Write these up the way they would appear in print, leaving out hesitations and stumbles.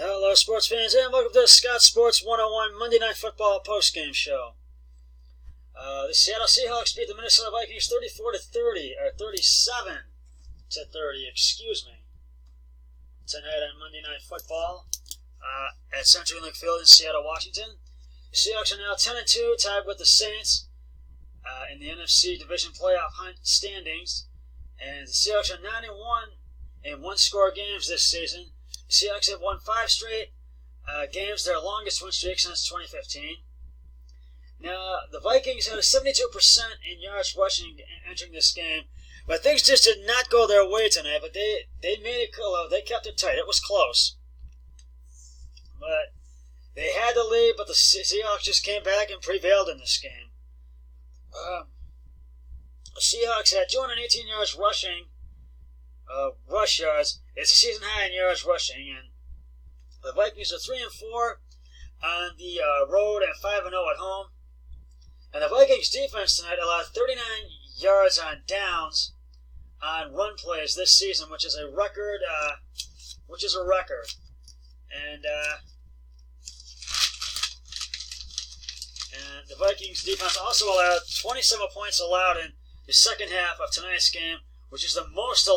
Hello, sports fans, and welcome to the Scott Sports 101 Monday Night Football postgame show. The Seattle Seahawks beat the Minnesota Vikings 34-30, or 37-30, tonight on Monday Night Football at CenturyLink Field in Seattle, Washington. The Seahawks are now 10-2, tied with the Saints in the NFC Division Playoff Hunt standings, and the Seahawks are 9-1 in one-score games this season. The Seahawks have won 5 straight games, their longest win streak since 2015. Now, the Vikings had a 72% in yards rushing entering this game, but things just did not go their way tonight. But they made it close. They kept it tight. It was close, but they had the lead. But the Seahawks just came back and prevailed in this game. The Seahawks had 218 yards rushing. Rush yards. It's a season high in yards rushing, and the Vikings are 3-4 on the road and 5-0 at home. And the Vikings defense tonight allowed 39 yards on downs on run plays this season, which is a record. And the Vikings defense also allowed 27 points allowed in the second half of tonight's game, which is the most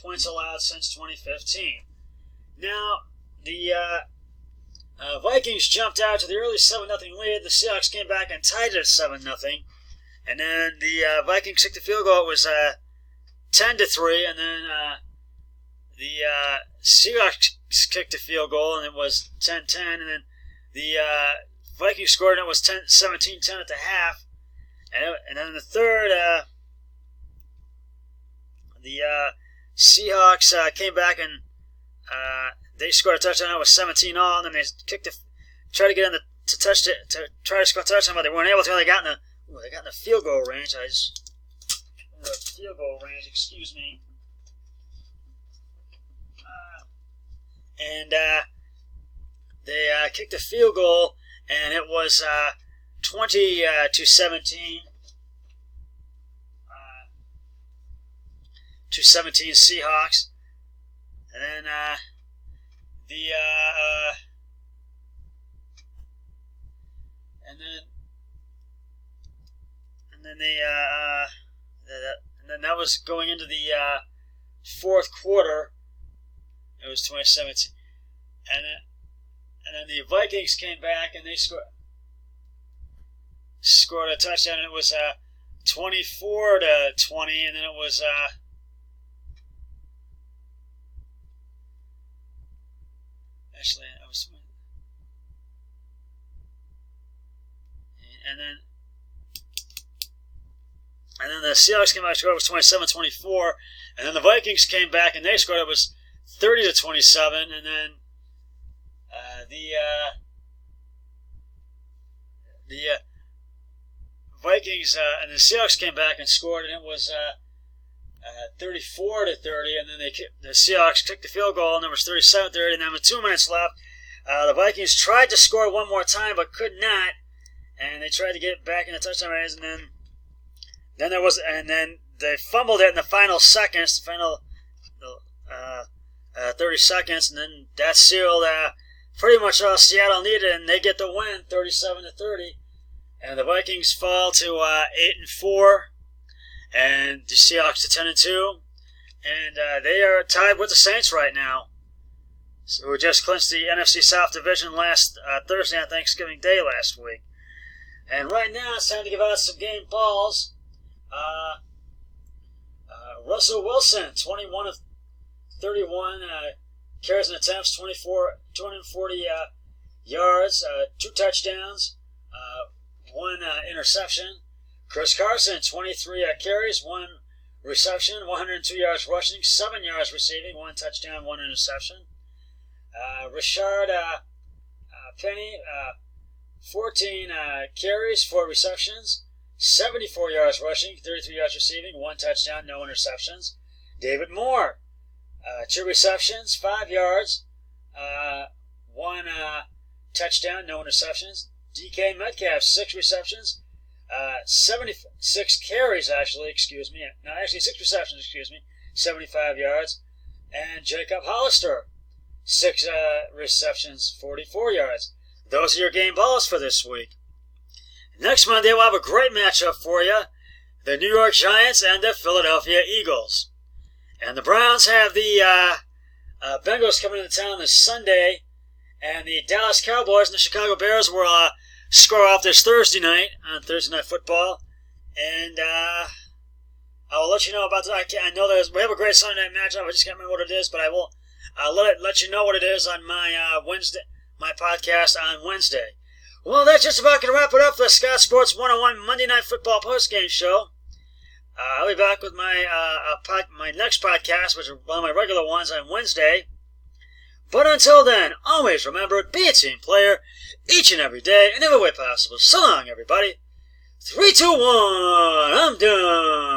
points allowed since 2015. Now, the Vikings jumped out to the early 7-0 lead. The Seahawks came back and tied it at 7-0. And then the Vikings kicked the field goal. It was 10-3. And then the Seahawks kicked the field goal, and it was 10-10. And then the Vikings scored, and it was 17-10 at the half. And then in the third, the Seahawks came back and they scored a touchdown. It was 17-all, and then they tried to get in to try to score a touchdown, but they weren't able to. They got in the field goal range. Excuse me. And they kicked the field goal, and it was 20-17. To 17 Seahawks, and then that was going into the fourth quarter. It was 2017, and then the Vikings came back and they scored a touchdown, and it was 24-20, and then it was. Actually, I was, and then the Seahawks came back and scored. It was 27-24, and then the Vikings came back and they scored. It was 30-27, and then the Vikings and the Seahawks came back and scored, and it was 34-30, and then the Seahawks kicked the field goal, and it was 37-30, and then with 2 minutes left, the Vikings tried to score one more time but could not, and they tried to get back in the touchdown range, and then they fumbled it in the final seconds, the final 30 seconds, and then that sealed pretty much all Seattle needed, and they get the win, 37-30, and the Vikings fall to 8-4. And the Seahawks to 10-2, and they are tied with the Saints right now, who just clinched the NFC South Division last Thursday on Thanksgiving Day last week. And right now it's time to give out some game balls. Russell Wilson, 21 of 31 carries and attempts, 240 yards, 2 touchdowns, 1 interception. Chris Carson, 23 carries, 1 reception, 102 yards rushing, 7 yards receiving, 1 touchdown, 1 interception. Rashard Penny, 14 carries, 4 receptions, 74 yards rushing, 33 yards receiving, 1 touchdown, no interceptions. David Moore, 2 receptions, 5 yards, 1 touchdown, no interceptions. DK Metcalf, 6 receptions, 76 carries, 6 receptions, 75 yards. And Jacob Hollister, 6 receptions, 44 yards. Those are your game balls for this week. Next Monday, we'll have a great matchup for you. The New York Giants and the Philadelphia Eagles. And the Browns have the Bengals coming into town this Sunday. And the Dallas Cowboys and the Chicago Bears will score off this Thursday night on Thursday Night Football. And I will let you know about that. I know we have a great Sunday night matchup. I just can't remember what it is, but I will let you know what it is on my Wednesday, my podcast on Wednesday. Well, that's just about going to wrap it up for the Scott Sports 101 Monday Night Football postgame show. I'll be back with my next podcast, which is one of my regular ones, on Wednesday. But until then, always remember, be a team player each and every day in every way possible. So long, everybody. 3, 2, 1, I'm done.